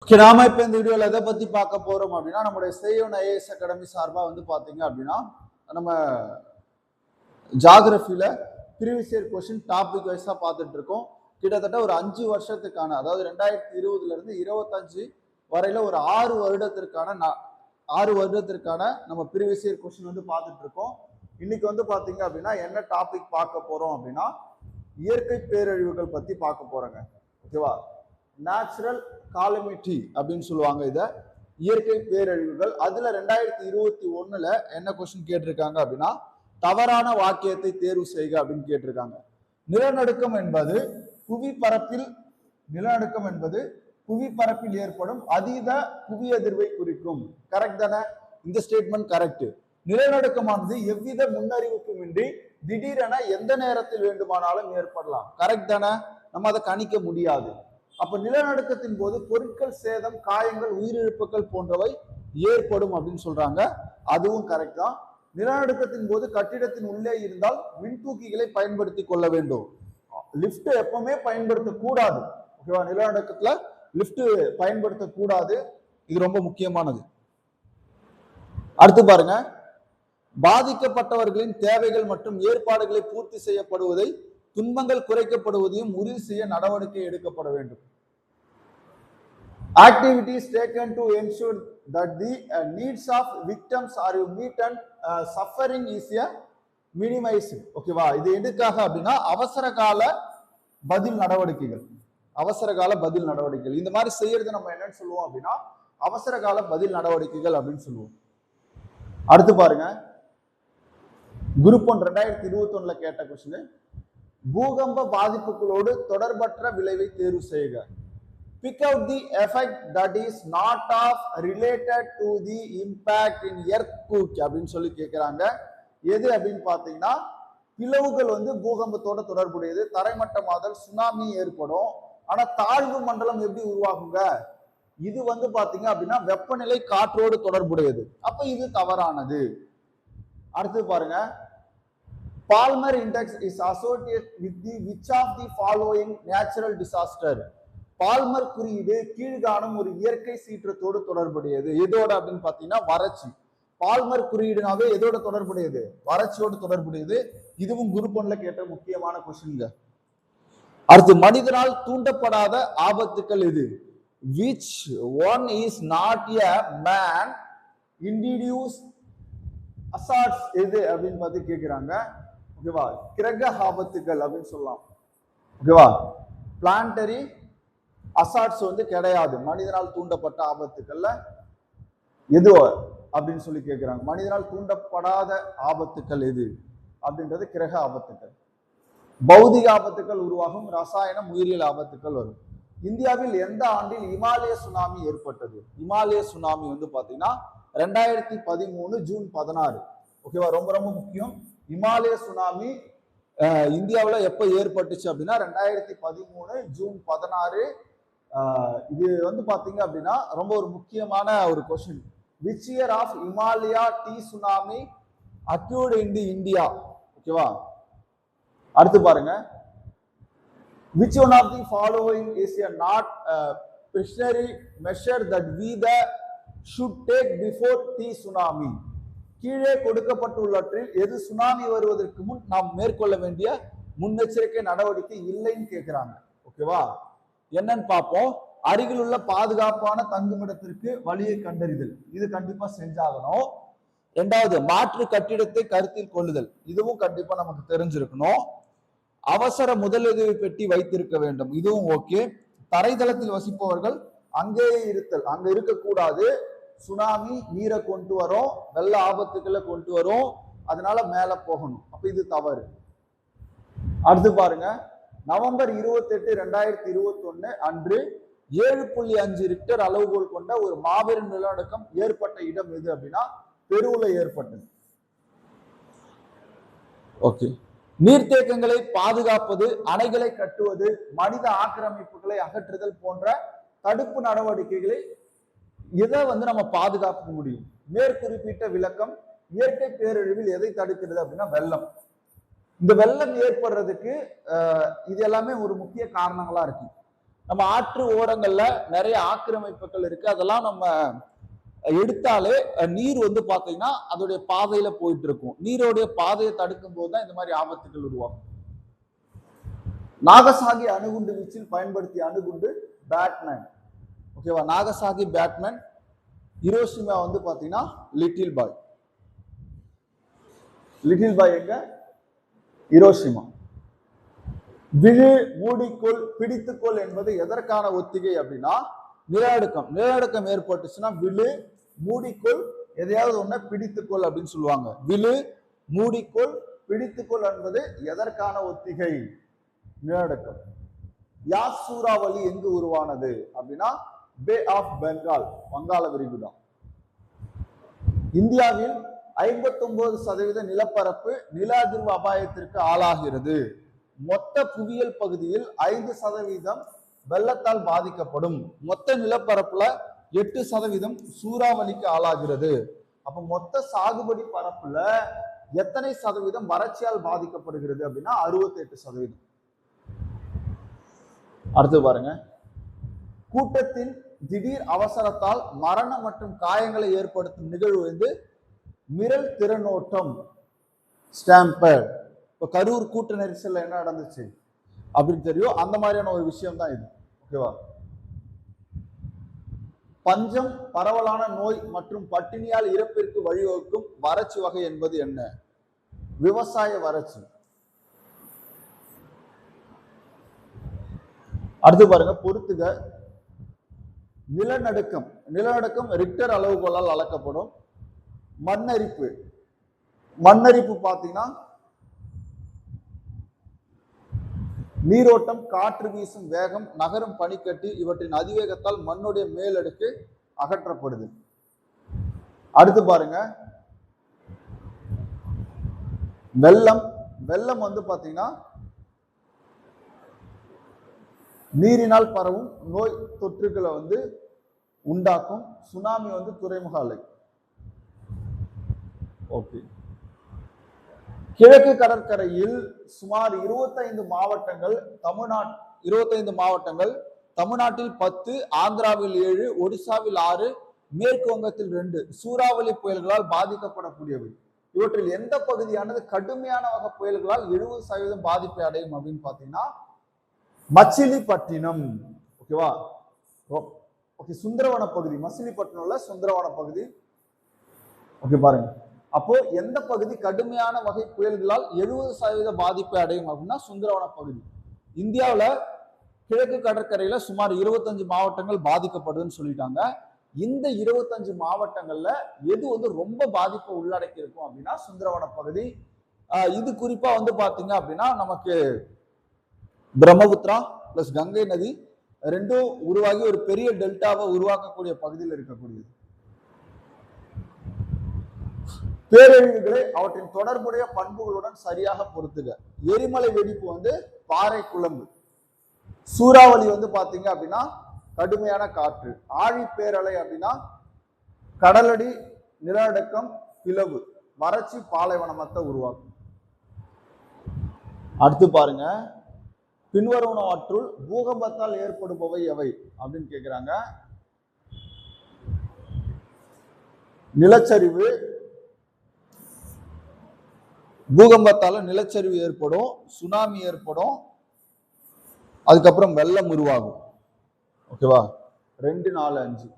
நாம இப்ப இந்த வீடியோல எதை பத்தி பார்க்க போறோம் அப்படின்னா நம்மளுடைய சேயோன் ஐஏஎஸ் அகாடமி சார்பா வந்து பாத்தீங்க அப்படின்னா நம்ம ஜியோகிராஃபில ப்ரீவியஸ் இயர் கொஸ்டின் டாபிக் வைஸா பார்த்துட்டு இருக்கோம். கிட்டத்தட்ட ஒரு 5 வருஷத்துக்கான, அதாவது 2020ல இருந்து 25 வரையில ஒரு 6 வருடத்திற்கான நம்ம ப்ரீவியஸ் இயர் கொஸ்டின் வந்து பார்த்துட்டு இருக்கோம். இன்னைக்கு வந்து பாத்தீங்க அப்படின்னா என்ன டாபிக் பார்க்க போறோம் அப்படின்னா இயற்கை பேரழிவுகள் பத்தி பார்க்க போறோங்க. ஓகேவா? நேச்சுரல் காலமிட்டி அப்படின்னு சொல்லுவாங்க இத, இயற்கை பேரழிவுகள். அதுல 2021ல என்ன கொஸ்டின் கேட்டிருக்காங்க அப்படின்னா தவறான வாக்கியத்தை தேர்வு செய்க அப்படின்னு கேட்டிருக்காங்க. நிலநடுக்கம் என்பது புவிப்பரப்பில் ஏற்படும் அதீத புவி அதிர்வை குறிக்கும். கரெக்ட் தானே? இந்த ஸ்டேட்மெண்ட் கரெக்ட். நிலநடுக்கமானது எவ்வித முன்னறிவிப்பும் இன்றி திடீரென எந்த நேரத்தில் வேண்டுமானாலும் ஏற்படலாம். கரெக்ட் தானே? நம்ம அதை கணிக்க முடியாது. அப்ப நிலநடுக்கத்தின் போது பொருட்கள் சேதம், காயங்கள், உயிரிழப்புகள் போன்றவை ஏற்படும் அப்படின்னு சொல்றாங்க. அதுவும் கரெக்ட் தான். நிலநடுக்கத்தின் போது கட்டிடத்தின் உள்ளே இருந்தால் மின்தூக்கிகளை பயன்படுத்தி கொள்ள வேண்டும். லிப்ட் எப்பவுமே பயன்படுத்தக்கூடாது. ஓகேவா? நிலநடுக்கத்துல லிப்ட் பயன்படுத்தக்கூடாது. இது ரொம்ப முக்கியமானது. அடுத்து பாருங்க, பாதிக்கப்பட்டவர்களின் தேவைகள் மற்றும் ஏற்பாடுகளை பூர்த்தி செய்யப்படுவதை, துன்பங்கள் குறைக்கப்படுவதையும் உறுதி செய்ய நடவடிக்கை எடுக்கப்பட வேண்டும். Activities taken to ensure that the needs of victims are met and suffering is minimized. ஓகேவா? இது எதுக்காக அப்படின்னா அவசர கால பதில் நடவடிக்கைகள். இந்த மாதிரி செய்யறது நம்ம என்னன்னு சொல்லுவோம் அப்படின்னா அவசர கால பதில் நடவடிக்கைகள் அப்படின்னு சொல்லுவோம். அடுத்து பாருங்க, குரூப் 1 2021ல கேட்ட கொஸ்டின், பூகம்ப பாதிப்புகளோடு தொடர்பற்ற விளைவை தேர்வு செய்க. Pick out the effect that is not of related to the impact in earthquake அப்படின்னு சொல்லி கேட்கிறாங்க. எது அப்படின்னு பாத்தீங்கன்னா பிளவுகள் வந்து பூகம்பத்தோட தொடர்புடையது. தரைமட்டமாதல், சுனாமி ஏற்படும். ஆனா தாழ்வு மண்டலம் எப்படி உருவாகுங்க? இது வந்து பாத்தீங்க அப்படின்னா வெப்பநிலை காற்றோடு தொடர்புடையது. அப்ப இது தவறானது. அடுத்து பாருங்க, Palmer index is associate with the which of the following natural disaster. பால்மர் குறியீடு கீழ்காணும் ஒரு இயற்கை சீற்றத்தோடு தொடர்புடையது. எதோட அப்படின்னு பாத்தீங்கன்னா வறட்சி. பால்மர் குறியீடுனாவே எதோட தொடர்புடையது? வறட்சியோடு தொடர்புடையது. இதுவும் குரூப் 1ல கேட்ட முக்கியமான கொஸ்டின்ங்க. அடுத்து, மனிதனால் தூண்டப்படாத ஆபத்துக்கள் எது? which one is not a man induced hazards எது அப்படின்னு பார்த்து கேட்கிறாங்க. ஓகேவா? கிரக ஆபத்துக்கள் அப்படின்னு சொல்லலாம். ஓகேவா? பிளான்டரி அசார்ட்ஸ் வந்து கிடையாது. மனிதனால் தூண்டப்பட்ட ஆபத்துக்கள்ல எது அப்படின்னு சொல்லி கேட்கிறாங்க. மனிதனால் தூண்டப்படாத ஆபத்துக்கள் எது அப்படின்றது கிரக ஆபத்துக்கள். பௌதிக ஆபத்துக்கள் உருவாகும், ரசாயனம், உயிரியல் ஆபத்துக்கள் வரும். இந்தியாவில் எந்த ஆண்டில் இமாலய சுனாமி ஏற்பட்டது? இமாலய சுனாமி வந்து பாத்தீங்கன்னா 2013 ஜூன் 16. ஓகேவா? ரொம்ப ரொம்ப முக்கியம். இமாலய சுனாமி இந்தியாவில் எப்ப ஏற்பட்டுச்சு அப்படின்னா 2013 ஜூன் 16. இது வந்து பாத்தீங்க அப்படின்னா ரொம்ப ஒரு முக்கியமான ஒரு question. Which year of Himalaya the tsunami occurred in the India? ஓகேவா? அடுத்து பாருங்க, which one of the following is a not precautionary measure that we should take before the tsunami? கீழே கொடுக்கப்பட்டுள்ளவற்றில் எது சுனாமி வருவதற்கு முன் நாம் மேற்கொள்ள வேண்டிய முன்னெச்சரிக்கை நடவடிக்கை இல்லைன்னு கேட்கிறாங்க. ஓகேவா? என்னன்னு பார்ப்போம். அருகில் உள்ள பாதுகாப்பான தங்குமிடத்திற்கு வழியை கண்டறிதல், இது கண்டிப்பா செஞ்சாகணும். இரண்டாவது, மாற்று கட்டிடத்தை கருத்தில் கொள்ளுதல், இதுவும் கண்டிப்பா நமக்கு தெரிஞ்சிருக்கணும். அவசர முதலுதவி பெட்டி வைத்திருக்க வேண்டும், இதுவும் ஓகே. தரைதளத்தில் வசிப்பவர்கள் அங்கேயே இருத்தல், அங்க இருக்கக்கூடாது. சுனாமி நீரை கொண்டு வரும், வெள்ள ஆபத்துக்களை கொண்டு வரும், அதனால மேல போகணும். அப்ப இது தவறு. அடுத்து பாருங்க, நவம்பர் 28 2021 அன்று 7.5 ரிக்டர் அளவுகோல் கொண்ட ஒரு மாபெரும் நிலநடுக்கம் ஏற்பட்ட இடம் எது அப்படின்னா பெருவுல ஏற்பட்டது. ஓகே. நீர்த்தேக்கங்களை பாதுகாப்பது, அணைகளை கட்டுவது, மனித ஆக்கிரமிப்புகளை அகற்றுதல் போன்ற தடுப்பு நடவடிக்கைகளை எதை வந்து நம்ம பாதுகாக்க முடியும்? மேற்குறிப்பிட்ட விளக்கம் இயற்கை பேரழிவில் எதை தடுக்கிறது அப்படின்னா வெள்ளம். இந்த வெள்ளம் ஏற்படுறதுக்கு இது எல்லாமே ஒரு முக்கிய காரணங்களா இருக்கு. நம்ம ஆற்று ஓரங்கள்ல நிறைய ஆக்கிரமிப்புகள் இருக்கு, அதெல்லாம் நம்ம எடுத்தாலே நீர் வந்து பாத்தீங்கன்னா அதோடைய பாதையில போயிட்டு இருக்கும். நீரோடைய பாதையை தடுக்கும் போதுதான் இந்த மாதிரி ஆபத்துகள் உருவாகும். நாகசாகி அணுகுண்டு வீச்சில் பயன்படுத்திய அணுகுண்டு பேட்மேன். ஓகேவா, நாகசாகி பேட்மேன். ஹிரோஷிமா வந்து பாத்தீங்கன்னா லிட்டில் பாய். லிட்டில் பாய் எங்க? ஹிரோஷிமா. விழு, மூடிக்கொள், பிடித்துக்கொள் என்பது எதற்கான ஒத்திகை அப்படின்னா நிலநடுக்கம். நிலநடுக்கம் ஏற்பட்டுச்சுன்னா விழு, மூடிக்கொள், எதையாவது ஒண்ண பிடித்துக்கொள் அப்படின்னு சொல்லுவாங்க. விழு, மூடிக்கொள், பிடித்துக்கொள் என்பது எதற்கான ஒத்திகை? நிலநடுக்கம். யாஸ் சூறாவளி எங்கு உருவானது அப்படின்னா பே ஆஃப் பெங்கால், வங்காள விரிகுடா. இந்தியாவில் 59% நிலப்பரப்பு நில அதிர்வு அபாயத்திற்கு ஆளாகிறது. மொத்த புவியியல் பகுதியில் 5% வெள்ளத்தால் பாதிக்கப்படும். மொத்த நிலப்பரப்புல 8% சூறாவளிக்கு ஆளாகிறது. அப்ப மொத்த சாகுபடி பரப்புல எத்தனை சதவீதம் வறட்சியால் பாதிக்கப்படுகிறது அப்படின்னா 68%. அடுத்து பாருங்க, கூட்டத்தின் திடீர் அவசரத்தால் மரணம் மற்றும் காயங்களை ஏற்படுத்தும் நிகழ்வு வந்து மிரல் திறனோட்டம், ஸ்டாம்பேட். இப்ப கரூர் கூட்ட நெரிசல்ல என்ன நடந்துச்சு அப்படின்னு தெரியும், அந்த மாதிரியான ஒரு விஷயம் தான் இது. ஓகேவா. பஞ்சம், பரவலான நோய் மற்றும் பட்டினியால் இறப்பிற்கு வழிவகுக்கும் வறட்சி வகை என்பது என்ன? விவசாய வறட்சி. அடுத்து பாருங்க, பொறுத்துக. நிலநடுக்கம். நிலநடுக்கம் ரிக்டர் அளவுகோலால் அளக்கப்படும். மண்ணரிப்பு. மண்ணரிப்பு பாத்தீங்கன்னா நீரோட்டம், காற்று வீசும் வேகம், நகரும் பனிக்கட்டி இவற்றின் அதிவேகத்தால் மண்ணுடைய மேலடுக்கு அகற்றப்படுது. அடுத்து பாருங்க, வெள்ளம். வெள்ளம் வந்து பாத்தீங்கன்னா நீரினால் பரவும் நோய் தொற்றுகளை வந்து உண்டாக்கும். சுனாமி வந்து துறைமுக அலை. ஓகே. கிழக்கு கடற்கரையில் சுமார் 25 மாவட்டங்கள், 25 மாவட்டங்கள், தமிழ்நாட்டில் 10, ஆந்திராவில் 7, ஒடிசாவில் 6, மேற்கு வங்கத்தில் 2 சூறாவளி புயல்களால் பாதிக்கப்படக்கூடியவை. இவற்றில் எந்த பகுதியானது கடுமையான வகை புயல்களால் 70% பாதிப்பை அடையும் அப்படின்னு பாத்தீங்கன்னா மச்சிலிப்பட்டினம். ஓகேவா. ஓகே, சுந்தரவன பகுதி. மச்சிலிப்பட்டினம்ல சுந்தரவன பகுதி. ஓகே பாருங்க, அப்போ எந்த பகுதி கடுமையான வகை புயல்களால் 70% பாதிப்பை அடையும் அப்படின்னா சுந்தரவன பகுதி. இந்தியாவில் கிழக்கு கடற்கரையில சுமார் 25 மாவட்டங்கள் பாதிக்கப்படுதுன்னு சொல்லிட்டாங்க. இந்த 25 மாவட்டங்கள்ல எது வந்து ரொம்ப பாதிப்பை உள்ளடக்கி இருக்கும் அப்படின்னா சுந்தரவன பகுதி. இது குறிப்பா வந்து பாத்தீங்க அப்படின்னா நமக்கு பிரம்மபுத்திரா பிளஸ் கங்கை நதி ரெண்டும் உருவாகி ஒரு பெரிய டெல்டாவை உருவாக்கக்கூடிய பகுதியில் இருக்கக்கூடியது. பேரழிவுகளை அவற்றின் தொடர்புடைய பண்புகளுடன் சரியாக பொறுத்துக. எரிமலை வெடிப்பு வந்து பாறை குழம்பு. சூறாவளி வந்து பாத்தீங்க அப்படின்னா கடுமையான காற்று. ஆழி பேரலை அப்படின்னா கடலடி நிலநடுக்கம், பிளவு, வறட்சி, பாலைவனமத்தை உருவாக்கும். அடுத்து பாருங்க, பின்வருவனவற்றுள் பூகம்பத்தால் ஏற்படுபவை எவை அப்படின்னு கேட்கிறாங்க. நிலச்சரிவு. பூகம்பத்தால நிலச்சரிவு ஏற்படும், சுனாமி ஏற்படும், அதுக்கப்புறம் வெள்ளம் உருவாகும். ஓகேவா. 2, 4, 5